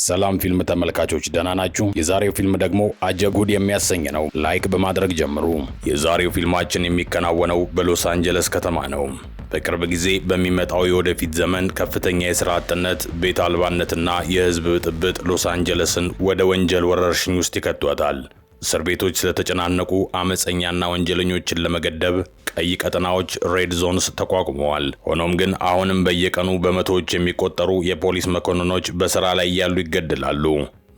ሰላም ፊልም ተመልካቾች ደህና ናችሁ? የዛሬው ፊልም ደግሞ አጀጉድ የሚያሰኝ ነው። ላይክ በማድረግ ጀምሩ። የዛሬው ፊልማችን የሚከናወነው በሎስ አንጀለስ ከተማ ነው። በቅርብ ጊዜ በሚመጣው የወደፊት ዘመን ከፍተኛ የሥራ አጥነት፣ ቤት አልባነትና የህዝብ ብጥብጥ ሎስ አንጀለስን ወደ ወንጀል ወረርሽኝ ውስጥ ይከቷታል። እስር ቤቶች ስለተጨናነቁ አመፀኛና ወንጀለኞችን ለመገደብ ቀይ ቀጠናዎች ሬድ ዞንስ ተቋቁመዋል። ሆኖም ግን አሁንም በየቀኑ በመቶዎች የሚቆጠሩ የፖሊስ መኮንኖች በሥራ ላይ ያሉ ይገደላሉ።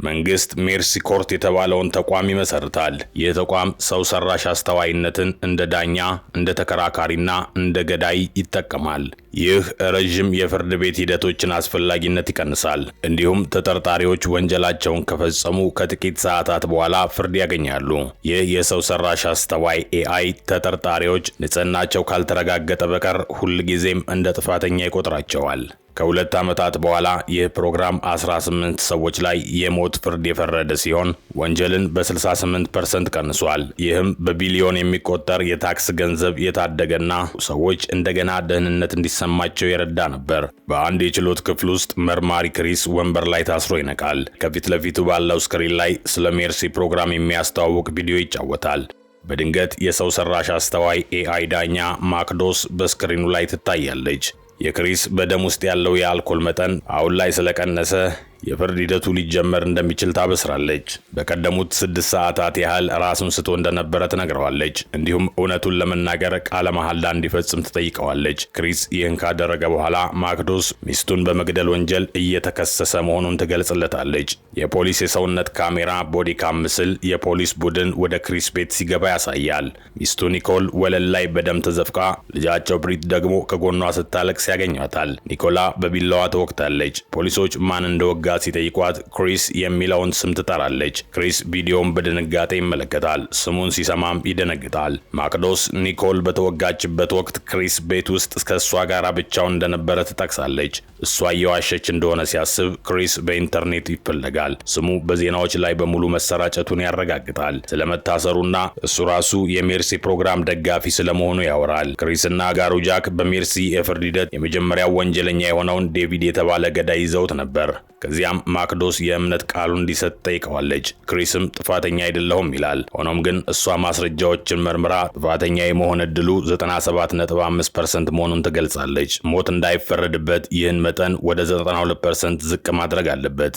መንግስት ሜርሲ ኮርት የተባለውን ተቋም ይመሰርታል። ይህ ተቋም ሰው ሰራሽ አስተዋይነትን እንደ ዳኛ፣ እንደ ተከራካሪና እንደ ገዳይ ይጠቀማል። ይህ ረጅም የፍርድ ቤት ሂደቶችን አስፈላጊነት ይቀንሳል። እንዲሁም ተጠርጣሪዎች ወንጀላቸውን ከፈጸሙ ከጥቂት ሰዓታት በኋላ ፍርድ ያገኛሉ። ይህ የሰው ሰራሽ አስተዋይ ኤአይ ተጠርጣሪዎች ንጽህናቸው ካልተረጋገጠ በቀር ሁልጊዜም እንደ ጥፋተኛ ይቆጥራቸዋል። ከ2 ዓመታት በኋላ ይህ ፕሮግራም 18 ሰዎች ላይ የሞት ፍርድ የፈረደ ሲሆን ወንጀልን በ68% ቀንሷል። ይህም በቢሊዮን የሚቆጠር የታክስ ገንዘብ የታደገና ሰዎች እንደገና ደህንነት እንዲሰማቸው የረዳ ነበር። በአንድ የችሎት ክፍል ውስጥ መርማሪ ክሪስ ወንበር ላይ ታስሮ ይነቃል። ከፊት ለፊቱ ባለው ስክሪን ላይ ስለ ሜርሲ ፕሮግራም የሚያስተዋውቅ ቪዲዮ ይጫወታል። በድንገት የሰው ሰራሽ አስተዋይ ኤአይ ዳኛ ማክዶስ በስክሪኑ ላይ ትታያለች። የክሪስ በደም ውስጥ ያለው የአልኮል መጠን አሁን ላይ ስለቀነሰ የፍርድ ሂደቱ ሊጀመር እንደሚችል ታበስራለች። በቀደሙት 6 ሰዓታት ያህል ራሱን ስቶ እንደነበረ ትነግረዋለች። እንዲሁም እውነቱን ለመናገር ቃለ መሐላ እንዲፈጽም ትጠይቀዋለች። ክሪስ ይህን ካደረገ በኋላ ማክዶስ ሚስቱን በመግደል ወንጀል እየተከሰሰ መሆኑን ትገልጽለታለች። የፖሊስ የሰውነት ካሜራ ቦዲካም ምስል የፖሊስ ቡድን ወደ ክሪስ ቤት ሲገባ ያሳያል። ሚስቱ ኒኮል ወለል ላይ በደም ተዘፍቃ፣ ልጃቸው ብሪት ደግሞ ከጎኗ ስታለቅስ ያገኟታል። ኒኮላ በቢላዋ ተወግታለች። ፖሊሶች ማን እንደወጋ ሲጠይቋት ክሪስ የሚለውን ስም ትጠራለች። ክሪስ ቪዲዮውን በድንጋጤ ይመለከታል። ስሙን ሲሰማም ይደነግጣል። ማክዶስ ኒኮል በተወጋችበት ወቅት ክሪስ ቤት ውስጥ ከእሷ ጋር ብቻውን እንደነበረ ትጠቅሳለች። እሷ እየዋሸች እንደሆነ ሲያስብ ክሪስ በኢንተርኔት ይፈለጋል። ስሙ በዜናዎች ላይ በሙሉ መሰራጨቱን ያረጋግጣል። ስለመታሰሩና እሱ ራሱ የሜርሲ ፕሮግራም ደጋፊ ስለመሆኑ ያወራል። ክሪስና አጋሩ ጃክ በሜርሲ የፍርድ ሂደት የመጀመሪያው ወንጀለኛ የሆነውን ዴቪድ የተባለ ገዳይ ይዘውት ነበር። ከዚያም ማክዶስ የእምነት ቃሉን እንዲሰጥ ጠይቀዋለች። ክሪስም ጥፋተኛ አይደለሁም ይላል። ሆኖም ግን እሷ ማስረጃዎችን መርምራ ጥፋተኛ የመሆን እድሉ 97.5% መሆኑን ትገልጻለች። ሞት እንዳይፈረድበት ይህን መጠን ወደ 92% ዝቅ ማድረግ አለበት።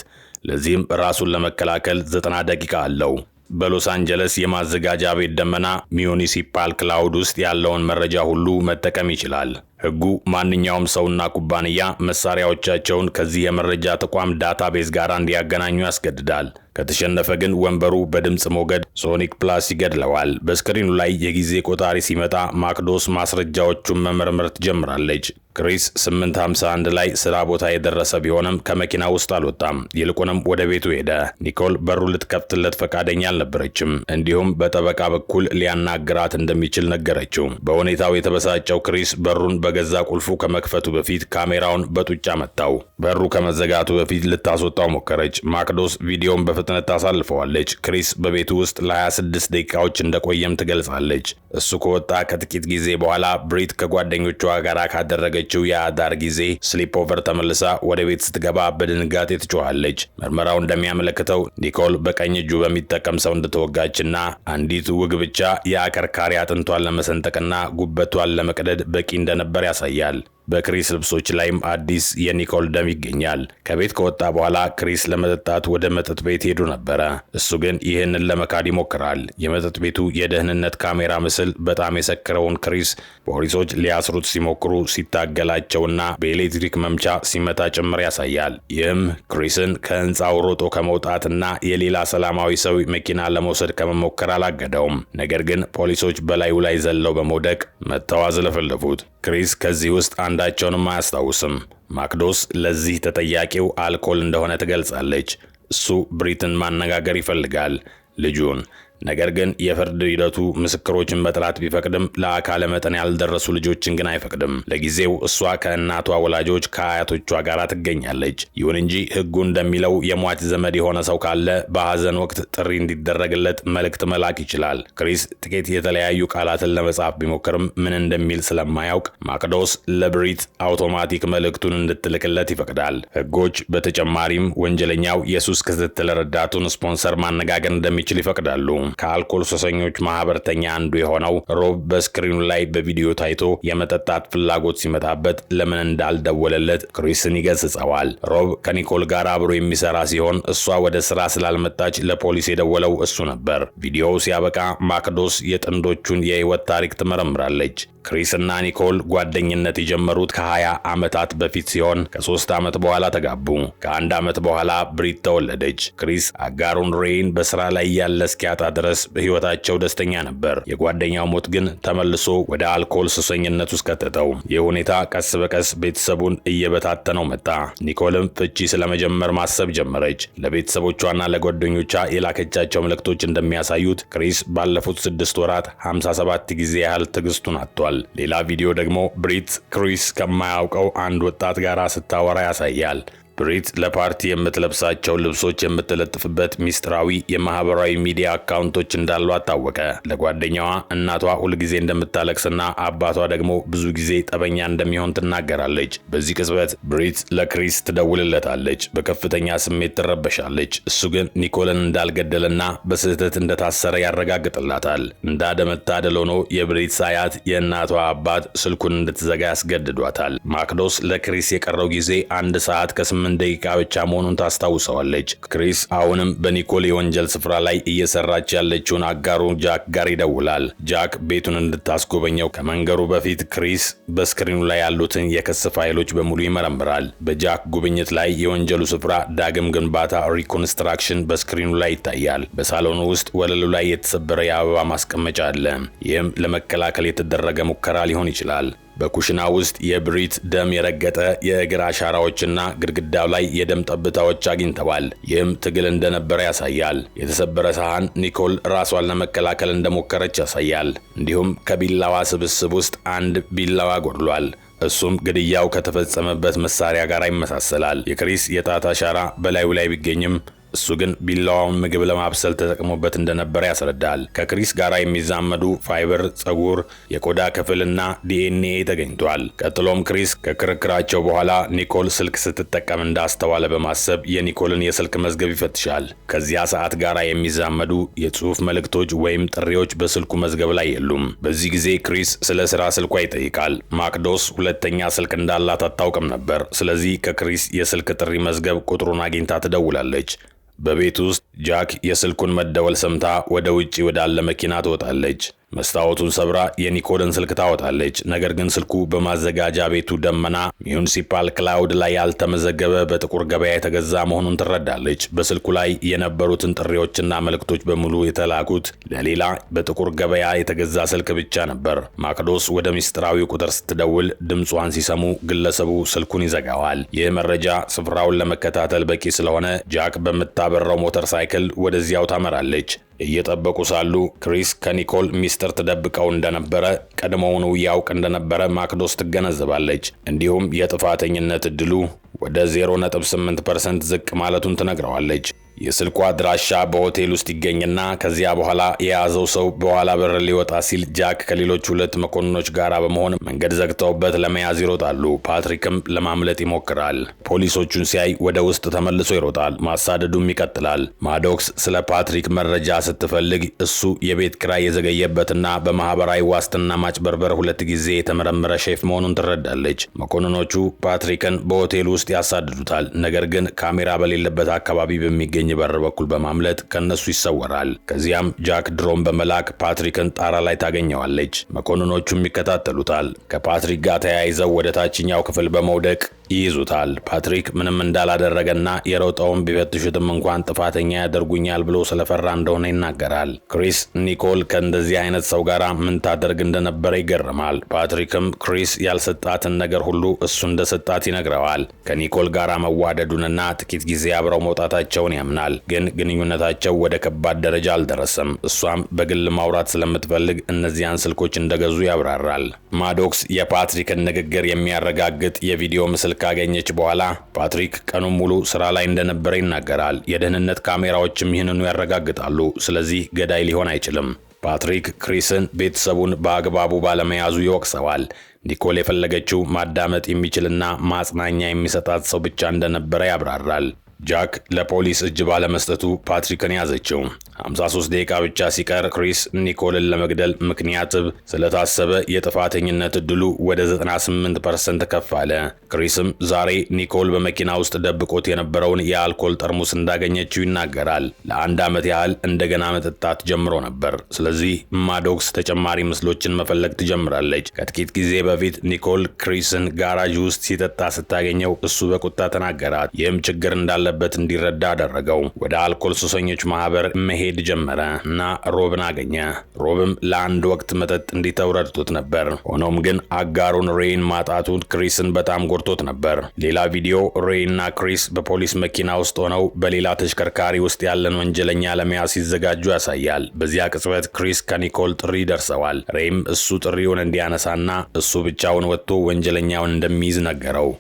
ለዚህም ራሱን ለመከላከል 90 ደቂቃ አለው። በሎስ አንጀለስ የማዘጋጃ ቤት ደመና ሚዩኒሲፓል ክላውድ ውስጥ ያለውን መረጃ ሁሉ መጠቀም ይችላል። ሕጉ ማንኛውም ሰውና ኩባንያ መሳሪያዎቻቸውን ከዚህ የመረጃ ተቋም ዳታቤዝ ጋር እንዲያገናኙ ያስገድዳል። ከተሸነፈ ግን ወንበሩ በድምጽ ሞገድ ሶኒክ ፕላስ ይገድለዋል። በስክሪኑ ላይ የጊዜ ቆጣሪ ሲመጣ ማክዶስ ማስረጃዎቹን መመርመር ትጀምራለች። ክሪስ 8:51 ላይ ስራ ቦታ የደረሰ ቢሆንም ከመኪና ውስጥ አልወጣም። ይልቁንም ወደ ቤቱ ሄደ። ኒኮል በሩ ልትከፍትለት ፈቃደኛ አልነበረችም። እንዲሁም በጠበቃ በኩል ሊያናግራት እንደሚችል ነገረችው። በሁኔታው የተበሳጨው ክሪስ በሩን በገዛ ቁልፉ ከመክፈቱ በፊት ካሜራውን በጡጫ መታው። በሩ ከመዘጋቱ በፊት ልታስወጣው ሞከረች። ማክዶስ ቪዲዮን በፍጥነት ታሳልፈዋለች። ክሪስ በቤቱ ውስጥ ለ26 ደቂቃዎች እንደቆየም ትገልጻለች። እሱ ከወጣ ከጥቂት ጊዜ በኋላ ብሪት ከጓደኞቿ ጋር ካደረገችው የአዳር ጊዜ ስሊፕ ኦቨር ተመልሳ ወደ ቤት ስትገባ በድንጋጤ ትጮኻለች። ምርመራው እንደሚያመለክተው ኒኮል በቀኝ እጁ በሚጠቀም ሰው እንደተወጋችና አንዲት ውግ ብቻ የአከርካሪ አጥንቷን ለመሰንጠቅና ጉበቷን ለመቅደድ በቂ እንደነበር ያሳያል። በክሪስ ልብሶች ላይም አዲስ የኒኮል ደም ይገኛል። ከቤት ከወጣ በኋላ ክሪስ ለመጠጣት ወደ መጠጥ ቤት ሄዶ ነበረ። እሱ ግን ይህንን ለመካድ ይሞክራል። የመጠጥ ቤቱ የደህንነት ካሜራ ምስል በጣም የሰከረውን ክሪስ ፖሊሶች ሊያስሩት ሲሞክሩ ሲታገላቸውና በኤሌክትሪክ መምቻ ሲመታ ጭምር ያሳያል። ይህም ክሪስን ከህንፃው ሮጦ ከመውጣትና የሌላ ሰላማዊ ሰው መኪና ለመውሰድ ከመሞከር አላገደውም። ነገር ግን ፖሊሶች በላዩ ላይ ዘለው በመውደቅ መተው አዝለፈለፉት። ክሪስ ከዚህ ውስጥ አንዳቸውንም አያስታውስም። ማክዶስ ለዚህ ተጠያቂው አልኮል እንደሆነ ትገልጻለች። እሱ ብሪትን ማነጋገር ይፈልጋል፣ ልጁን። ነገር ግን የፍርድ ሂደቱ ምስክሮችን በጥራት ቢፈቅድም ለአካለ መጠን ያልደረሱ ልጆችን ግን አይፈቅድም። ለጊዜው እሷ ከእናቷ ወላጆች ከአያቶቿ ጋር ትገኛለች። ይሁን እንጂ ሕጉ እንደሚለው የሟች ዘመድ የሆነ ሰው ካለ በሐዘን ወቅት ጥሪ እንዲደረግለት መልእክት መላክ ይችላል። ክሪስ ጥቂት የተለያዩ ቃላትን ለመጻፍ ቢሞክርም ምን እንደሚል ስለማያውቅ ማክዶስ ለብሪት አውቶማቲክ መልእክቱን እንድትልክለት ይፈቅዳል። ሕጎች በተጨማሪም ወንጀለኛው የሱስ ክትትል ረዳቱን ስፖንሰር ማነጋገር እንደሚችል ይፈቅዳሉ። ከአልኮል ሱሰኞች ማህበርተኛ አንዱ የሆነው ሮብ በስክሪኑ ላይ በቪዲዮ ታይቶ የመጠጣት ፍላጎት ሲመጣበት ለምን እንዳልደወለለት ክሪስን ይገስጸዋል። ሮብ ከኒኮል ጋር አብሮ የሚሰራ ሲሆን እሷ ወደ ስራ ስላልመጣች ለፖሊስ የደወለው እሱ ነበር። ቪዲዮው ሲያበቃ ማክዶስ የጥንዶቹን የህይወት ታሪክ ትመረምራለች። ክሪስ እና ኒኮል ጓደኝነት የጀመሩት ከ20 ዓመታት በፊት ሲሆን ከ3 ዓመት በኋላ ተጋቡ። ከ1 ዓመት በኋላ ብሪት ተወለደች። ክሪስ አጋሩን ሬይን በስራ ላይ ያለ እስኪያጣ ድረስ በህይወታቸው ደስተኛ ነበር። የጓደኛው ሞት ግን ተመልሶ ወደ አልኮል ሱሰኝነት ውስጥ ከተተው። ይህ ሁኔታ ቀስ በቀስ ቤተሰቡን እየበታተነው መጣ። ኒኮልም ፍቺ ስለመጀመር ማሰብ ጀመረች። ለቤተሰቦቿና ለጓደኞቿ የላከቻቸው መልእክቶች እንደሚያሳዩት ክሪስ ባለፉት 6 ወራት 57 ጊዜ ያህል ትዕግስቱን አጥቷል። ሌላ ቪዲዮ ደግሞ ብሪት ክሪስ ከማያውቀው አንድ ወጣት ጋር ስታወራ ያሳያል። ብሪት ለፓርቲ የምትለብሳቸው ልብሶች የምትለጥፍበት ሚስጥራዊ የማህበራዊ ሚዲያ አካውንቶች እንዳሏት ታወቀ። ለጓደኛዋ እናቷ ሁልጊዜ እንደምታለቅስና አባቷ ደግሞ ብዙ ጊዜ ጠበኛ እንደሚሆን ትናገራለች። በዚህ ቅጽበት ብሪት ለክሪስ ትደውልለታለች። በከፍተኛ ስሜት ትረበሻለች። እሱ ግን ኒኮልን እንዳልገደለና በስህተት እንደታሰረ ያረጋግጥላታል። እንዳለመታደል ሆኖ የብሪት ሳያት የእናቷ አባት ስልኩን እንድትዘጋ ያስገድዷታል። ማክዶስ ለክሪስ የቀረው ጊዜ 1 ሰዓት ከ8 ደቂቃ ብቻ መሆኑን ታስታውሰዋለች። ክሪስ አሁንም በኒኮል የወንጀል ስፍራ ላይ እየሰራች ያለችውን አጋሩ ጃክ ጋር ይደውላል። ጃክ ቤቱን እንድታስጎበኘው ከመንገሩ በፊት ክሪስ በስክሪኑ ላይ ያሉትን የክስ ፋይሎች በሙሉ ይመረምራል። በጃክ ጉብኝት ላይ የወንጀሉ ስፍራ ዳግም ግንባታ ሪኮንስትራክሽን በስክሪኑ ላይ ይታያል። በሳሎኑ ውስጥ ወለሉ ላይ የተሰበረ የአበባ ማስቀመጫ አለ። ይህም ለመከላከል የተደረገ ሙከራ ሊሆን ይችላል። በኩሽና ውስጥ የብሪት ደም የረገጠ የእግር አሻራዎችና ግድግዳው ላይ የደም ጠብታዎች አግኝተዋል። ይህም ትግል እንደነበረ ያሳያል። የተሰበረ ሳህን ኒኮል ራሷን ለመከላከል እንደሞከረች ያሳያል። እንዲሁም ከቢላዋ ስብስብ ውስጥ አንድ ቢላዋ ጎድሏል። እሱም ግድያው ከተፈጸመበት መሳሪያ ጋር ይመሳሰላል። የክሪስ የጣት አሻራ በላዩ ላይ ቢገኝም እሱ ግን ቢላዋውን ምግብ ለማብሰል ተጠቅሞበት እንደነበረ ያስረዳል። ከክሪስ ጋር የሚዛመዱ ፋይበር፣ ጸጉር፣ የቆዳ ክፍልና ዲኤንኤ ተገኝቷል። ቀጥሎም ክሪስ ከክርክራቸው በኋላ ኒኮል ስልክ ስትጠቀም እንዳስተዋለ በማሰብ የኒኮልን የስልክ መዝገብ ይፈትሻል። ከዚያ ሰዓት ጋር የሚዛመዱ የጽሑፍ መልእክቶች ወይም ጥሪዎች በስልኩ መዝገብ ላይ የሉም። በዚህ ጊዜ ክሪስ ስለ ስራ ስልኳ ይጠይቃል። ማክዶስ ሁለተኛ ስልክ እንዳላት አታውቅም ነበር። ስለዚህ ከክሪስ የስልክ ጥሪ መዝገብ ቁጥሩን አግኝታ ትደውላለች። በቤት ውስጥ ጃክ የስልኩን መደወል ሰምታ ወደ ውጪ ወዳለ መኪና ትወጣለች። መስታወቱን ሰብራ የኒኮልን ስልክ ታወጣለች። ነገር ግን ስልኩ በማዘጋጃ ቤቱ ደመና ሚዩኒሲፓል ክላውድ ላይ ያልተመዘገበ በጥቁር ገበያ የተገዛ መሆኑን ትረዳለች። በስልኩ ላይ የነበሩትን ጥሪዎችና መልእክቶች በሙሉ የተላኩት ለሌላ በጥቁር ገበያ የተገዛ ስልክ ብቻ ነበር። ማክዶስ ወደ ሚስጥራዊ ቁጥር ስትደውል ድምጿን ሲሰሙ ግለሰቡ ስልኩን ይዘጋዋል። ይህ መረጃ ስፍራውን ለመከታተል በቂ ስለሆነ ጃክ በምታበራው ሞተር ሳይክል ወደዚያው ታመራለች። እየጠበቁ ሳሉ ክሪስ ከኒኮል ሚስጥር ትደብቀው እንደነበረ ቀድሞውኑ ያውቅ እንደነበረ ማክዶስ ትገነዘባለች። እንዲሁም የጥፋተኝነት ዕድሉ ወደ 0.8% ዝቅ ማለቱን ትነግረዋለች። የስልኩ አድራሻ በሆቴል ውስጥ ይገኝና ከዚያ በኋላ የያዘው ሰው በኋላ በር ሊወጣ ሲል ጃክ ከሌሎች 2 መኮንኖች ጋር በመሆን መንገድ ዘግተውበት ለመያዝ ይሮጣሉ። ፓትሪክም ለማምለጥ ይሞክራል። ፖሊሶቹን ሲያይ ወደ ውስጥ ተመልሶ ይሮጣል። ማሳደዱም ይቀጥላል። ማዶክስ ስለ ፓትሪክ መረጃ ስትፈልግ እሱ የቤት ኪራይ የዘገየበትና በማህበራዊ ዋስትና ማጭበርበር 2 ጊዜ የተመረመረ ሼፍ መሆኑን ትረዳለች። መኮንኖቹ ፓትሪክን በሆቴል ውስጥ ያሳድዱታል። ነገር ግን ካሜራ በሌለበት አካባቢ በሚገኝ በር በኩል በማምለጥ ከነሱ ይሰወራል። ከዚያም ጃክ ድሮን በመላክ ፓትሪክን ጣራ ላይ ታገኘዋለች። መኮንኖቹም ይከታተሉታል። ከፓትሪክ ጋር ተያይዘው ወደ ታችኛው ክፍል በመውደቅ ይይዙታል። ፓትሪክ ምንም እንዳላደረገና የሮጠውን ቢፈትሹትም እንኳን ጥፋተኛ ያደርጉኛል ብሎ ስለፈራ እንደሆነ ይናገራል። ክሪስ ኒኮል ከእንደዚህ አይነት ሰው ጋር ምን ታደርግ እንደነበረ ይገርማል። ፓትሪክም ክሪስ ያልሰጣትን ነገር ሁሉ እሱ እንደሰጣት ይነግረዋል። ከኒኮል ጋር መዋደዱንና ጥቂት ጊዜ አብረው መውጣታቸውን ያምናል። ይሆናል፣ ግን ግንኙነታቸው ወደ ከባድ ደረጃ አልደረሰም። እሷም በግል ማውራት ስለምትፈልግ እነዚያን ስልኮች እንደገዙ ያብራራል። ማዶክስ የፓትሪክን ንግግር የሚያረጋግጥ የቪዲዮ ምስል ካገኘች በኋላ ፓትሪክ ቀኑን ሙሉ ስራ ላይ እንደነበረ ይናገራል። የደህንነት ካሜራዎችም ይህንኑ ያረጋግጣሉ። ስለዚህ ገዳይ ሊሆን አይችልም። ፓትሪክ ክሪስን ቤተሰቡን በአግባቡ ባለመያዙ ይወቅሰዋል። ኒኮል የፈለገችው ማዳመጥ የሚችልና ማጽናኛ የሚሰጣት ሰው ብቻ እንደነበረ ያብራራል። ጃክ ለፖሊስ እጅ ባለመስጠቱ ፓትሪክን ያዘችው። 53 ደቂቃ ብቻ ሲቀር ክሪስ ኒኮልን ለመግደል ምክንያት ስለታሰበ የጥፋተኝነት እድሉ ወደ 98% ከፍ አለ። ክሪስም ዛሬ ኒኮል በመኪና ውስጥ ደብቆት የነበረውን የአልኮል ጠርሙስ እንዳገኘችው ይናገራል። ለ1 ዓመት ያህል እንደገና መጠጣት ጀምሮ ነበር። ስለዚህ ማዶክስ ተጨማሪ ምስሎችን መፈለግ ትጀምራለች። ከጥቂት ጊዜ በፊት ኒኮል ክሪስን ጋራጅ ውስጥ ሲጠጣ ስታገኘው እሱ በቁጣ ተናገራት። ይህም ችግር እንዳለበት እንዲረዳ አደረገው። ወደ አልኮል ሱሰኞች ማህበር መሄድ ጀመረ እና ሮብን አገኘ። ሮብም ለአንድ ወቅት መጠጥ እንዲተው ረድቶት ነበር። ሆኖም ግን አጋሩን ሬይን ማጣቱን ክሪስን በጣም ጎድቶት ነበር። ሌላ ቪዲዮ ሬይና ክሪስ በፖሊስ መኪና ውስጥ ሆነው በሌላ ተሽከርካሪ ውስጥ ያለን ወንጀለኛ ለመያዝ ሲዘጋጁ ያሳያል። በዚያ ቅጽበት ክሪስ ከኒኮል ጥሪ ደርሰዋል። ሬይም እሱ ጥሪውን እንዲያነሳና እሱ ብቻውን ወጥቶ ወንጀለኛውን እንደሚይዝ ነገረው።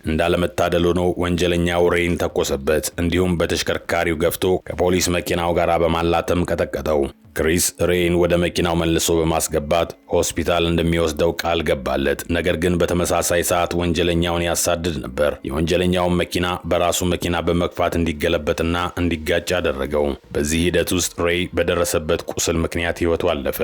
እንዳለመታደል ሆኖ ወንጀለኛው ሬይን ተኮሰበት። እንዲሁም በተሽከርካሪው ገፍቶ ከፖሊስ መኪናው ጋር በማላተም ቀጠቀጠው። ክሪስ ሬይን ወደ መኪናው መልሶ በማስገባት ሆስፒታል እንደሚወስደው ቃል ገባለት። ነገር ግን በተመሳሳይ ሰዓት ወንጀለኛውን ያሳድድ ነበር። የወንጀለኛውን መኪና በራሱ መኪና በመግፋት እንዲገለበጥና እንዲጋጭ አደረገው። በዚህ ሂደት ውስጥ ሬይ በደረሰበት ቁስል ምክንያት ሕይወቱ አለፈ።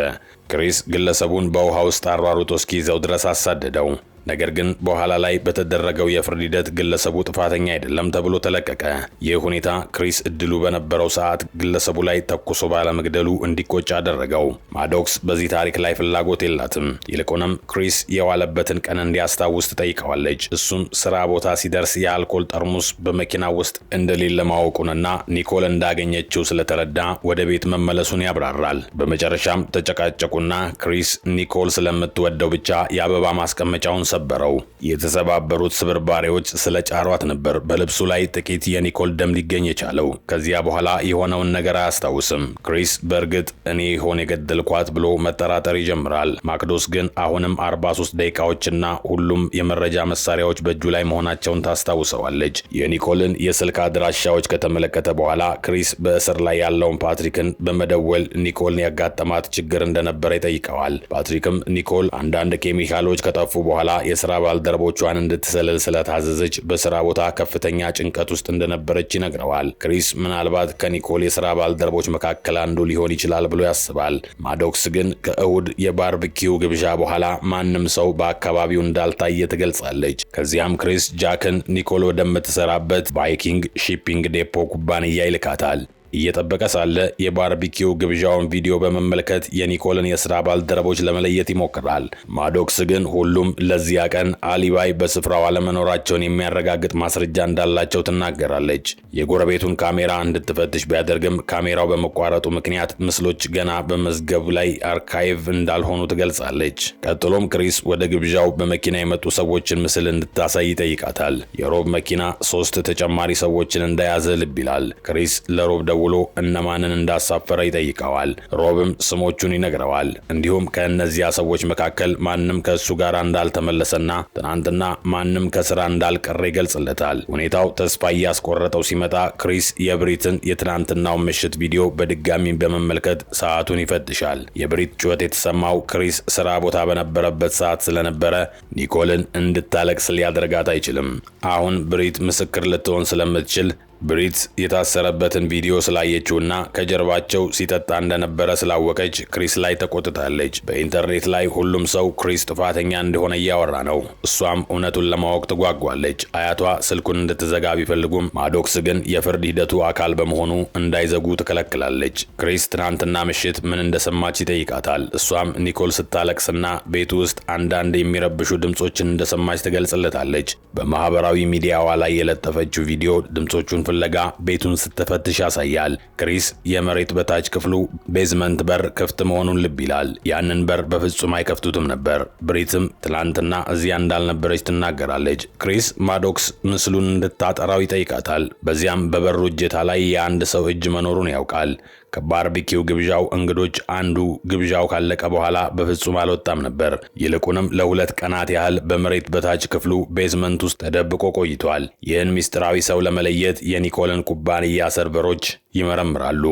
ክሪስ ግለሰቡን በውሃ ውስጥ አሯሩጦ እስኪይዘው ድረስ አሳደደው። ነገር ግን በኋላ ላይ በተደረገው የፍርድ ሂደት ግለሰቡ ጥፋተኛ አይደለም ተብሎ ተለቀቀ። ይህ ሁኔታ ክሪስ እድሉ በነበረው ሰዓት ግለሰቡ ላይ ተኩሶ ባለመግደሉ እንዲቆጭ አደረገው። ማዶክስ በዚህ ታሪክ ላይ ፍላጎት የላትም። ይልቁንም ክሪስ የዋለበትን ቀን እንዲያስታውስ ትጠይቀዋለች። እሱም ስራ ቦታ ሲደርስ የአልኮል ጠርሙስ በመኪና ውስጥ እንደሌለ ማወቁንና ኒኮል እንዳገኘችው ስለተረዳ ወደ ቤት መመለሱን ያብራራል። በመጨረሻም ተጨቃጨቁና ክሪስ ኒኮል ስለምትወደው ብቻ የአበባ ማስቀመጫውን ሰበረው። የተሰባበሩት ስብርባሪዎች ስለ ጫሯት ነበር በልብሱ ላይ ጥቂት የኒኮል ደም ሊገኝ የቻለው። ከዚያ በኋላ የሆነውን ነገር አያስታውስም። ክሪስ በእርግጥ እኔ ሆን የገደልኳት ብሎ መጠራጠር ይጀምራል። ማክዶስ ግን አሁንም 43 ደቂቃዎችና ሁሉም የመረጃ መሳሪያዎች በእጁ ላይ መሆናቸውን ታስታውሰዋለች። የኒኮልን የስልክ አድራሻዎች ከተመለከተ በኋላ ክሪስ በእስር ላይ ያለውን ፓትሪክን በመደወል ኒኮልን ያጋጠማት ችግር እንደነበረ ይጠይቀዋል። ፓትሪክም ኒኮል አንዳንድ ኬሚካሎች ከጠፉ በኋላ የሥራ ባልደረቦቿን እንድትሰልል ስለታዘዘች በሥራ ቦታ ከፍተኛ ጭንቀት ውስጥ እንደነበረች ይነግረዋል። ክሪስ ምናልባት ከኒኮል የሥራ ባልደረቦች መካከል አንዱ ሊሆን ይችላል ብሎ ያስባል። ማዶክስ ግን ከእሁድ የባርቢኪው ግብዣ በኋላ ማንም ሰው በአካባቢው እንዳልታየ ትገልጻለች። ከዚያም ክሪስ ጃክን ኒኮል ወደምትሰራበት ቫይኪንግ ሺፒንግ ዴፖ ኩባንያ ይልካታል። እየጠበቀ ሳለ የባርቢኪው ግብዣውን ቪዲዮ በመመልከት የኒኮልን የሥራ ባልደረቦች ለመለየት ይሞክራል። ማዶክስ ግን ሁሉም ለዚያ ቀን አሊባይ በስፍራው አለመኖራቸውን የሚያረጋግጥ ማስረጃ እንዳላቸው ትናገራለች። የጎረቤቱን ካሜራ እንድትፈትሽ ቢያደርግም ካሜራው በመቋረጡ ምክንያት ምስሎች ገና በመዝገቡ ላይ አርካይቭ እንዳልሆኑ ትገልጻለች። ቀጥሎም ክሪስ ወደ ግብዣው በመኪና የመጡ ሰዎችን ምስል እንድታሳይ ይጠይቃታል። የሮብ መኪና 3 ተጨማሪ ሰዎችን እንደያዘ ልብ ይላል። ክሪስ ለሮብ ደውሎ እነማንን እንዳሳፈረ ይጠይቀዋል። ሮብም ስሞቹን ይነግረዋል። እንዲሁም ከእነዚያ ሰዎች መካከል ማንም ከእሱ ጋር እንዳልተመለሰና ትናንትና ማንም ከስራ እንዳልቀረ ይገልጽለታል። ሁኔታው ተስፋ እያስቆረጠው ሲመጣ ክሪስ የብሪትን የትናንትናው ምሽት ቪዲዮ በድጋሚ በመመልከት ሰዓቱን ይፈትሻል። የብሪት ጩኸት የተሰማው ክሪስ ስራ ቦታ በነበረበት ሰዓት ስለነበረ ኒኮልን እንድታለቅስ ሊያደርጋት አይችልም። አሁን ብሪት ምስክር ልትሆን ስለምትችል ብሪት የታሰረበትን ቪዲዮ ስላየችውና ከጀርባቸው ሲጠጣ እንደነበረ ስላወቀች ክሪስ ላይ ተቆጥታለች። በኢንተርኔት ላይ ሁሉም ሰው ክሪስ ጥፋተኛ እንደሆነ እያወራ ነው። እሷም እውነቱን ለማወቅ ትጓጓለች። አያቷ ስልኩን እንድትዘጋ ቢፈልጉም ማዶክስ ግን የፍርድ ሂደቱ አካል በመሆኑ እንዳይዘጉ ትከለክላለች። ክሪስ ትናንትና ምሽት ምን እንደሰማች ይጠይቃታል። እሷም ኒኮል ስታለቅስና ቤቱ ውስጥ አንዳንድ የሚረብሹ ድምጾችን እንደሰማች ትገልጽለታለች። በማህበራዊ ሚዲያዋ ላይ የለጠፈችው ቪዲዮ ድምጾቹን ፍለጋ ቤቱን ስትፈትሽ ያሳያል። ክሪስ የመሬት በታች ክፍሉ ቤዝመንት በር ክፍት መሆኑን ልብ ይላል። ያንን በር በፍጹም አይከፍቱትም ነበር። ብሪትም ትላንትና እዚያ እንዳልነበረች ትናገራለች። ክሪስ ማዶክስ ምስሉን እንድታጠራው ይጠይቃታል። በዚያም በበሩ እጀታ ላይ የአንድ ሰው እጅ መኖሩን ያውቃል። ከባርቢኪው ግብዣው እንግዶች አንዱ ግብዣው ካለቀ በኋላ በፍጹም አልወጣም ነበር። ይልቁንም ለ2 ቀናት ያህል በመሬት በታች ክፍሉ ቤዝመንት ውስጥ ተደብቆ ቆይቷል። ይህን ምስጢራዊ ሰው ለመለየት የኒኮልን ኩባንያ ሰርቨሮች ይመረምራሉ።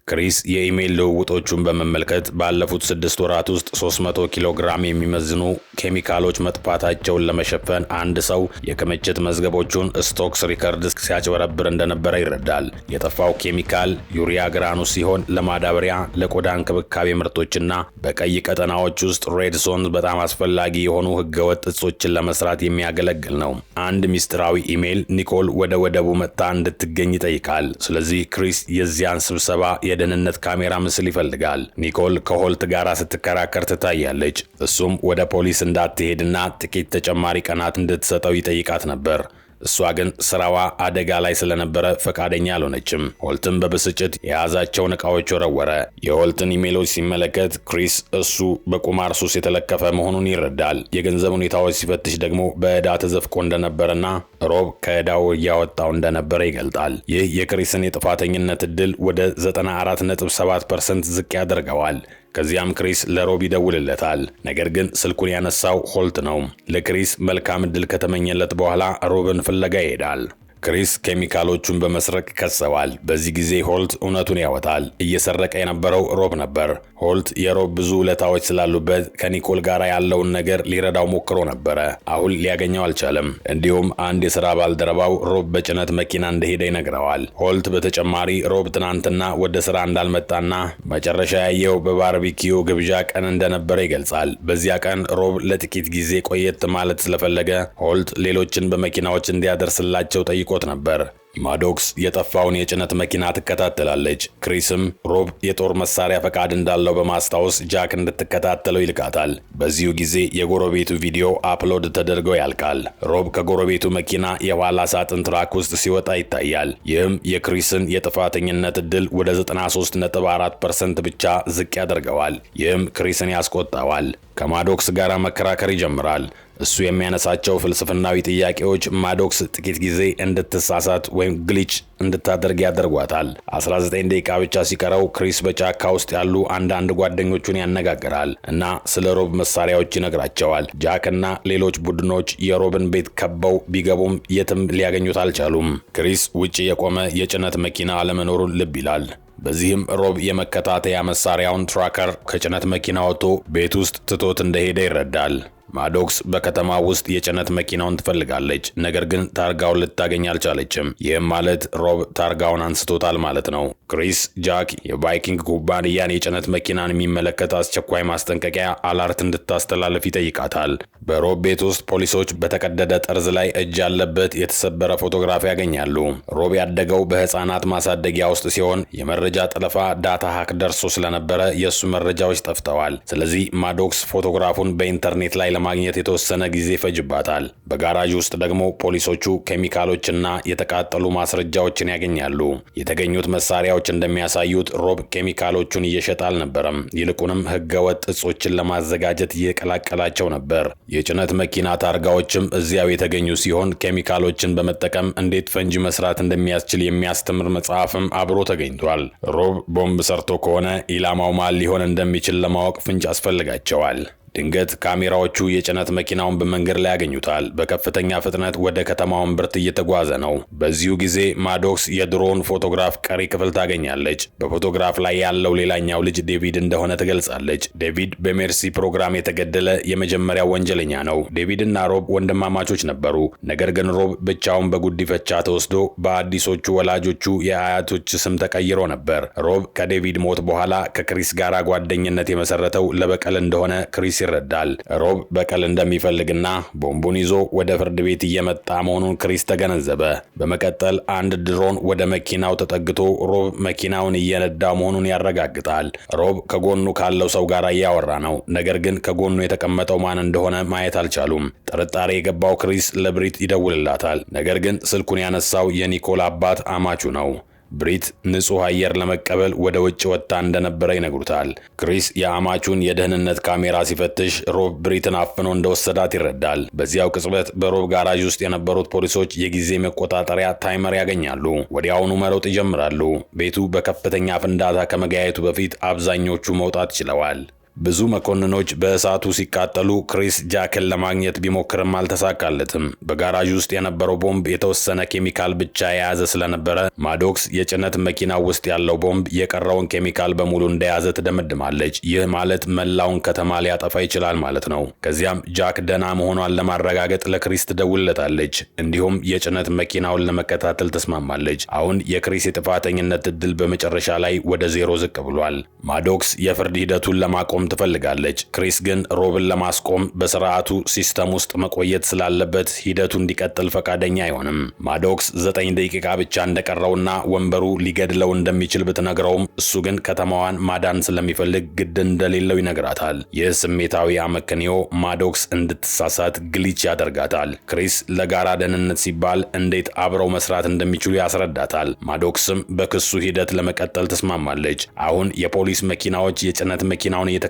ክሪስ የኢሜል ልውውጦቹን በመመልከት ባለፉት 6 ወራት ውስጥ 300 ኪሎ ግራም የሚመዝኑ ኬሚካሎች መጥፋታቸውን ለመሸፈን አንድ ሰው የክምችት መዝገቦቹን ስቶክስ ሪከርድስ ሲያጭበረብር እንደነበረ ይረዳል። የጠፋው ኬሚካል ዩሪያ ግራኑስ ሲሆን ለማዳበሪያ፣ ለቆዳ እንክብካቤ ምርቶችና በቀይ ቀጠናዎች ውስጥ ሬድ ዞን በጣም አስፈላጊ የሆኑ ህገወጥ እጾችን ለመስራት የሚያገለግል ነው። አንድ ሚስጥራዊ ኢሜል ኒኮል ወደ ወደቡ መጥታ እንድትገኝ ይጠይቃል። ስለዚህ ክሪስ የዚያን ስብሰባ የደህንነት ካሜራ ምስል ይፈልጋል። ኒኮል ከሆልት ጋር ስትከራከር ትታያለች። እሱም ወደ ፖሊስ እንዳትሄድና ጥቂት ተጨማሪ ቀናት እንድትሰጠው ይጠይቃት ነበር። እሷ ግን ስራዋ አደጋ ላይ ስለነበረ ፈቃደኛ አልሆነችም። ሆልትም በብስጭት የያዛቸውን ዕቃዎች ወረወረ። የሆልትን ኢሜሎች ሲመለከት ክሪስ እሱ በቁማር ሱስ የተለከፈ መሆኑን ይረዳል። የገንዘብ ሁኔታዎች ሲፈትሽ ደግሞ በዕዳ ተዘፍቆ እንደነበረና ሮብ ከዕዳው እያወጣው እንደነበረ ይገልጣል። ይህ የክሪስን የጥፋተኝነት ዕድል ወደ 94.7% ዝቅ ያደርገዋል። ከዚያም ክሪስ ለሮብ ይደውልለታል። ነገር ግን ስልኩን ያነሳው ሆልት ነው። ለክሪስ መልካም ዕድል ከተመኘለት በኋላ ሮብን ፍለጋ ይሄዳል። ክሪስ ኬሚካሎቹን በመስረቅ ከሰዋል። በዚህ ጊዜ ሆልት እውነቱን ያወጣል። እየሰረቀ የነበረው ሮብ ነበር። ሆልት የሮብ ብዙ ውለታዎች ስላሉበት ከኒኮል ጋር ያለውን ነገር ሊረዳው ሞክሮ ነበረ። አሁን ሊያገኘው አልቻለም። እንዲሁም አንድ የሥራ ባልደረባው ሮብ በጭነት መኪና እንደሄደ ይነግረዋል። ሆልት በተጨማሪ ሮብ ትናንትና ወደ ሥራ እንዳልመጣና መጨረሻ ያየው በባርቢኪዩ ግብዣ ቀን እንደነበረ ይገልጻል። በዚያ ቀን ሮብ ለጥቂት ጊዜ ቆየት ማለት ስለፈለገ ሆልት ሌሎችን በመኪናዎች እንዲያደርስላቸው ጠይቆት ነበር። ማዶክስ የጠፋውን የጭነት መኪና ትከታተላለች። ክሪስም ሮብ የጦር መሳሪያ ፈቃድ እንዳለው በማስታወስ ጃክ እንድትከታተለው ይልካታል። በዚሁ ጊዜ የጎረቤቱ ቪዲዮ አፕሎድ ተደርጎ ያልቃል። ሮብ ከጎረቤቱ መኪና የኋላ ሳጥን ትራክ ውስጥ ሲወጣ ይታያል። ይህም የክሪስን የጥፋተኝነት ዕድል ወደ 93.4% ብቻ ዝቅ ያደርገዋል። ይህም ክሪስን ያስቆጣዋል። ከማዶክስ ጋር መከራከር ይጀምራል። እሱ የሚያነሳቸው ፍልስፍናዊ ጥያቄዎች ማዶክስ ጥቂት ጊዜ እንድትሳሳት ወይም ግሊች እንድታደርግ ያደርጓታል። 19 ደቂቃ ብቻ ሲቀረው ክሪስ በጫካ ውስጥ ያሉ አንዳንድ ጓደኞቹን ያነጋግራል እና ስለ ሮብ መሳሪያዎች ይነግራቸዋል። ጃክ እና ሌሎች ቡድኖች የሮብን ቤት ከበው ቢገቡም የትም ሊያገኙት አልቻሉም። ክሪስ ውጪ የቆመ የጭነት መኪና አለመኖሩን ልብ ይላል። በዚህም ሮብ የመከታተያ መሳሪያውን ትራከር ከጭነት መኪና ወጥቶ ቤት ውስጥ ትቶት እንደሄደ ይረዳል። ማዶክስ በከተማ ውስጥ የጭነት መኪናውን ትፈልጋለች፣ ነገር ግን ታርጋውን ልታገኝ አልቻለችም። ይህም ማለት ሮብ ታርጋውን አንስቶታል ማለት ነው። ክሪስ ጃክ የቫይኪንግ ኩባንያን የጭነት መኪናን የሚመለከት አስቸኳይ ማስጠንቀቂያ አላርት እንድታስተላልፍ ይጠይቃታል። በሮብ ቤት ውስጥ ፖሊሶች በተቀደደ ጠርዝ ላይ እጅ ያለበት የተሰበረ ፎቶግራፍ ያገኛሉ። ሮብ ያደገው በህፃናት ማሳደጊያ ውስጥ ሲሆን የመረጃ ጠለፋ ዳታ ሃክ ደርሶ ስለነበረ የእሱ መረጃዎች ጠፍተዋል። ስለዚህ ማዶክስ ፎቶግራፉን በኢንተርኔት ላይ ለማግኘት የተወሰነ ጊዜ ፈጅባታል። በጋራጅ ውስጥ ደግሞ ፖሊሶቹ ኬሚካሎችና የተቃጠሉ ማስረጃዎችን ያገኛሉ። የተገኙት መሳሪያዎች እንደሚያሳዩት ሮብ ኬሚካሎቹን እየሸጠ አልነበረም። ይልቁንም ህገወጥ እጾችን ለማዘጋጀት እየቀላቀላቸው ነበር። የጭነት መኪና ታርጋዎችም እዚያው የተገኙ ሲሆን ኬሚካሎችን በመጠቀም እንዴት ፈንጂ መስራት እንደሚያስችል የሚያስተምር መጽሐፍም አብሮ ተገኝቷል። ሮብ ቦምብ ሰርቶ ከሆነ ኢላማው ማን ሊሆን እንደሚችል ለማወቅ ፍንጭ ያስፈልጋቸዋል። ድንገት ካሜራዎቹ የጭነት መኪናውን በመንገድ ላይ ያገኙታል። በከፍተኛ ፍጥነት ወደ ከተማው እምብርት እየተጓዘ ነው። በዚሁ ጊዜ ማዶክስ የድሮውን ፎቶግራፍ ቀሪ ክፍል ታገኛለች። በፎቶግራፍ ላይ ያለው ሌላኛው ልጅ ዴቪድ እንደሆነ ትገልጻለች። ዴቪድ በሜርሲ ፕሮግራም የተገደለ የመጀመሪያው ወንጀለኛ ነው። ዴቪድና ሮብ ወንድማማቾች ነበሩ። ነገር ግን ሮብ ብቻውን በጉዲፈቻ ተወስዶ በአዲሶቹ ወላጆቹ የአያቶች ስም ተቀይሮ ነበር። ሮብ ከዴቪድ ሞት በኋላ ከክሪስ ጋር ጓደኝነት የመሰረተው ለበቀል እንደሆነ ክሪስ ይረዳል። ሮብ በቀል እንደሚፈልግና ቦምቡን ይዞ ወደ ፍርድ ቤት እየመጣ መሆኑን ክሪስ ተገነዘበ። በመቀጠል አንድ ድሮን ወደ መኪናው ተጠግቶ ሮብ መኪናውን እየነዳ መሆኑን ያረጋግጣል። ሮብ ከጎኑ ካለው ሰው ጋር እያወራ ነው። ነገር ግን ከጎኑ የተቀመጠው ማን እንደሆነ ማየት አልቻሉም። ጥርጣሬ የገባው ክሪስ ለብሪት ይደውልላታል። ነገር ግን ስልኩን ያነሳው የኒኮል አባት አማቹ ነው። ብሪት ንጹህ አየር ለመቀበል ወደ ውጭ ወጥታ እንደነበረ ይነግሩታል። ክሪስ የአማቹን የደህንነት ካሜራ ሲፈትሽ ሮብ ብሪትን አፍኖ እንደወሰዳት ይረዳል። በዚያው ቅጽበት በሮብ ጋራዥ ውስጥ የነበሩት ፖሊሶች የጊዜ መቆጣጠሪያ ታይመር ያገኛሉ። ወዲያውኑ መሮጥ ይጀምራሉ። ቤቱ በከፍተኛ ፍንዳታ ከመጋየቱ በፊት አብዛኞቹ መውጣት ችለዋል። ብዙ መኮንኖች በእሳቱ ሲቃጠሉ ክሪስ ጃክን ለማግኘት ቢሞክርም አልተሳካለትም። በጋራዥ ውስጥ የነበረው ቦምብ የተወሰነ ኬሚካል ብቻ የያዘ ስለነበረ ማዶክስ የጭነት መኪናው ውስጥ ያለው ቦምብ የቀረውን ኬሚካል በሙሉ እንደያዘ ትደመድማለች። ይህ ማለት መላውን ከተማ ሊያጠፋ ይችላል ማለት ነው። ከዚያም ጃክ ደህና መሆኗን ለማረጋገጥ ለክሪስ ትደውልለታለች። እንዲሁም የጭነት መኪናውን ለመከታተል ተስማማለች። አሁን የክሪስ የጥፋተኝነት እድል በመጨረሻ ላይ ወደ 0 ዝቅ ብሏል። ማዶክስ የፍርድ ሂደቱን ለማቆም ትፈልጋለች። ክሪስ ግን ሮብን ለማስቆም በስርዓቱ ሲስተም ውስጥ መቆየት ስላለበት ሂደቱ እንዲቀጥል ፈቃደኛ አይሆንም። ማዶክስ 9 ደቂቃ ብቻ እንደቀረውና ወንበሩ ሊገድለው እንደሚችል ብትነግረውም እሱ ግን ከተማዋን ማዳን ስለሚፈልግ ግድ እንደሌለው ይነግራታል። ይህ ስሜታዊ አመክንዮ ማዶክስ እንድትሳሳት ግሊች ያደርጋታል። ክሪስ ለጋራ ደህንነት ሲባል እንዴት አብረው መስራት እንደሚችሉ ያስረዳታል። ማዶክስም በክሱ ሂደት ለመቀጠል ትስማማለች። አሁን የፖሊስ መኪናዎች የጭነት መኪናውን እየተከታተሉ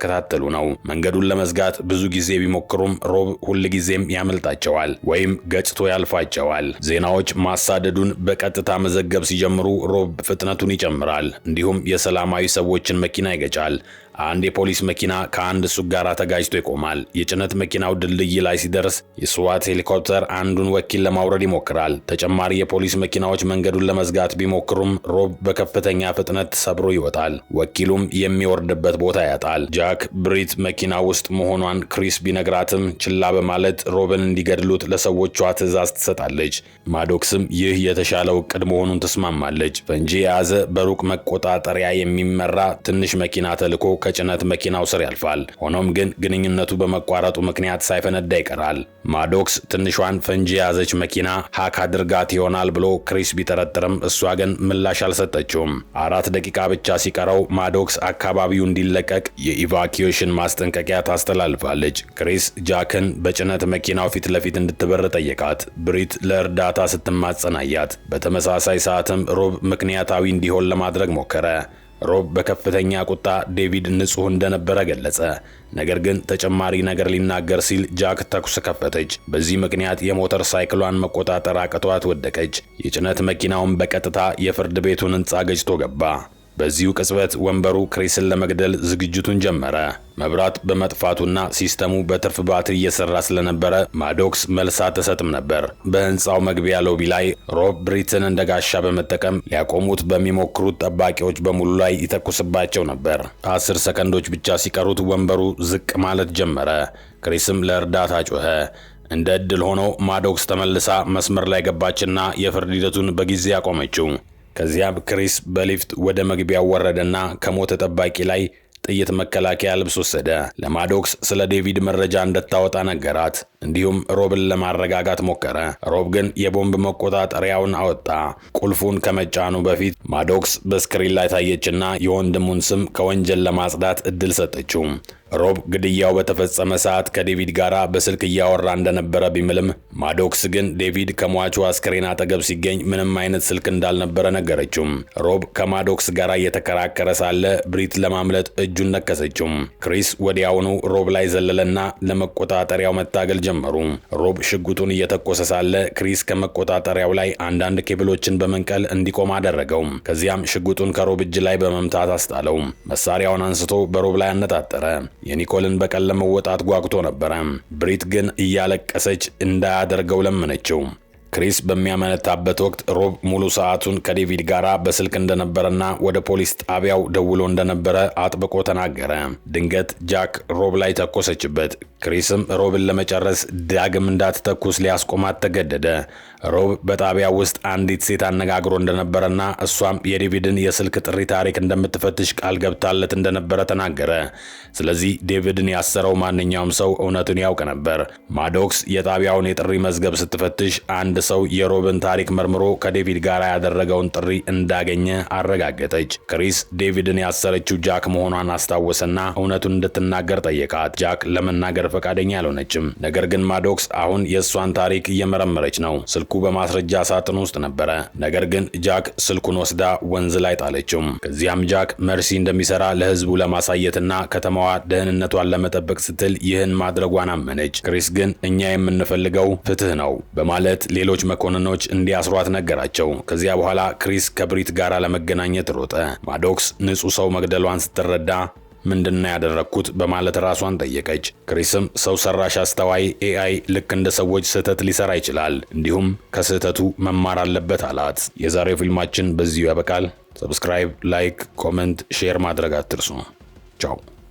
ነው። መንገዱን ለመዝጋት ብዙ ጊዜ ቢሞክሩም ሮብ ሁልጊዜም ያመልጣቸዋል ወይም ገጭቶ ያልፋቸዋል። ዜናዎች ማሳደዱን በቀጥታ መዘገብ ሲጀምሩ ሮብ ፍጥነቱን ይጨምራል። እንዲሁም የሰላማዊ ሰዎችን መኪና ይገጫል። አንድ የፖሊስ መኪና ከአንድ ሱቅ ጋር ተጋጅቶ ይቆማል። የጭነት መኪናው ድልድይ ላይ ሲደርስ የስዋት ሄሊኮፕተር አንዱን ወኪል ለማውረድ ይሞክራል። ተጨማሪ የፖሊስ መኪናዎች መንገዱን ለመዝጋት ቢሞክሩም ሮብ በከፍተኛ ፍጥነት ሰብሮ ይወጣል። ወኪሉም የሚወርድበት ቦታ ያጣል። ጃክ ብሪት መኪና ውስጥ መሆኗን ክሪስ ቢነግራትም ችላ በማለት ሮብን እንዲገድሉት ለሰዎቿ ትዕዛዝ ትሰጣለች። ማዶክስም ይህ የተሻለው ዕቅድ መሆኑን ትስማማለች። ፈንጂ የያዘ በሩቅ መቆጣጠሪያ የሚመራ ትንሽ መኪና ተልኮ ከጭነት መኪናው ስር ያልፋል። ሆኖም ግን ግንኙነቱ በመቋረጡ ምክንያት ሳይፈነዳ ይቀራል። ማዶክስ ትንሿን ፈንጂ የያዘች መኪና ሃክ አድርጋት ይሆናል ብሎ ክሪስ ቢጠረጥርም እሷ ግን ምላሽ አልሰጠችውም። 4 ደቂቃ ብቻ ሲቀረው ማዶክስ አካባቢው እንዲለቀቅ የኢቫኪዩዌሽን ማስጠንቀቂያ ታስተላልፋለች። ክሪስ ጃክን በጭነት መኪናው ፊት ለፊት እንድትበር ጠየቃት። ብሪት ለእርዳታ ስትማጸን አያት። በተመሳሳይ ሰዓትም ሮብ ምክንያታዊ እንዲሆን ለማድረግ ሞከረ። ሮብ በከፍተኛ ቁጣ ዴቪድ ንጹህ እንደነበረ ገለጸ። ነገር ግን ተጨማሪ ነገር ሊናገር ሲል ጃክ ተኩስ ከፈተች። በዚህ ምክንያት የሞተር ሳይክሏን መቆጣጠር አቅቷት ወደቀች። የጭነት መኪናውን በቀጥታ የፍርድ ቤቱን ሕንፃ ገጭቶ ገባ። በዚሁ ቅጽበት ወንበሩ ክሪስን ለመግደል ዝግጅቱን ጀመረ። መብራት በመጥፋቱና ሲስተሙ በትርፍ ባትሪ እየሰራ ስለነበረ ማዶክስ መልስ አትሰጥም ነበር። በህንፃው መግቢያ ሎቢ ላይ ሮብ ብሪትን እንደ ጋሻ በመጠቀም ሊያቆሙት በሚሞክሩት ጠባቂዎች በሙሉ ላይ ይተኩስባቸው ነበር። 10 ሰከንዶች ብቻ ሲቀሩት ወንበሩ ዝቅ ማለት ጀመረ። ክሪስም ለእርዳታ ጮኸ። እንደ ዕድል ሆኖ ማዶክስ ተመልሳ መስመር ላይ ገባችና የፍርድ ሂደቱን በጊዜ አቆመችው። ከዚያም ክሪስ በሊፍት ወደ መግቢያው ወረደና ከሞተ ጠባቂ ላይ ጥይት መከላከያ ልብስ ወሰደ። ለማዶክስ ስለ ዴቪድ መረጃ እንድታወጣ ነገራት። እንዲሁም ሮብን ለማረጋጋት ሞከረ። ሮብ ግን የቦምብ መቆጣጠሪያውን አወጣ። ቁልፉን ከመጫኑ በፊት ማዶክስ በስክሪን ላይ ታየችና የወንድሙን ስም ከወንጀል ለማጽዳት እድል ሰጠችው። ሮብ ግድያው በተፈጸመ ሰዓት ከዴቪድ ጋር በስልክ እያወራ እንደነበረ ቢምልም ማዶክስ ግን ዴቪድ ከሟቹ አስክሬን አጠገብ ሲገኝ ምንም አይነት ስልክ እንዳልነበረ ነገረችው። ሮብ ከማዶክስ ጋር እየተከራከረ ሳለ ብሪት ለማምለጥ እጁን ነከሰችው። ክሪስ ወዲያውኑ ሮብ ላይ ዘለለና ለመቆጣጠሪያው መታገል ጀመሩ። ሮብ ሽጉጡን እየተኮሰ ሳለ ክሪስ ከመቆጣጠሪያው ላይ አንዳንድ ኬብሎችን በመንቀል እንዲቆም አደረገው። ከዚያም ሽጉጡን ከሮብ እጅ ላይ በመምታት አስጣለው። መሳሪያውን አንስቶ በሮብ ላይ አነጣጠረ። የኒኮልን በቀል ለመወጣት ጓጉቶ ነበረ። ብሪት ግን እያለቀሰች እንዳያደርገው ለመነችው። ክሪስ በሚያመነታበት ወቅት ሮብ ሙሉ ሰዓቱን ከዴቪድ ጋር በስልክ እንደነበረና ወደ ፖሊስ ጣቢያው ደውሎ እንደነበረ አጥብቆ ተናገረ። ድንገት ጃክ ሮብ ላይ ተኮሰችበት። ክሪስም ሮብን ለመጨረስ ዳግም እንዳትተኩስ ሊያስቆማት ተገደደ። ሮብ በጣቢያው ውስጥ አንዲት ሴት አነጋግሮ እንደነበረና እሷም የዴቪድን የስልክ ጥሪ ታሪክ እንደምትፈትሽ ቃል ገብታለት እንደነበረ ተናገረ። ስለዚህ ዴቪድን ያሰረው ማንኛውም ሰው እውነቱን ያውቅ ነበር። ማዶክስ የጣቢያውን የጥሪ መዝገብ ስትፈትሽ አንድ ሰው የሮብን ታሪክ መርምሮ ከዴቪድ ጋር ያደረገውን ጥሪ እንዳገኘ አረጋገጠች። ክሪስ ዴቪድን ያሰረችው ጃክ መሆኗን አስታወሰና እውነቱን እንድትናገር ጠየቃት። ጃክ ለመናገር ፈቃደኛ አልሆነችም። ነገር ግን ማዶክስ አሁን የእሷን ታሪክ እየመረመረች ነው። ስልኩ በማስረጃ ሳጥን ውስጥ ነበረ። ነገር ግን ጃክ ስልኩን ወስዳ ወንዝ ላይ ጣለችው። ከዚያም ጃክ መርሲ እንደሚሰራ ለህዝቡ ለማሳየትና ከተማዋ ደህንነቷን ለመጠበቅ ስትል ይህን ማድረጓን አመነች። ክሪስ ግን እኛ የምንፈልገው ፍትህ ነው በማለት ሌሎች መኮንኖች እንዲያስሯት ነገራቸው። ከዚያ በኋላ ክሪስ ከብሪት ጋር ለመገናኘት ሮጠ። ማዶክስ ንጹህ ሰው መግደሏን ስትረዳ ምንድነው ያደረኩት በማለት ራሷን ጠየቀች። ክሪስም ሰው ሰራሽ አስተዋይ ኤአይ ልክ እንደ ሰዎች ስህተት ሊሰራ ይችላል፣ እንዲሁም ከስህተቱ መማር አለበት አላት። የዛሬው ፊልማችን በዚሁ ያበቃል። ሰብስክራይብ፣ ላይክ፣ ኮሜንት፣ ሼር ማድረግ አትርሱ። ቻው።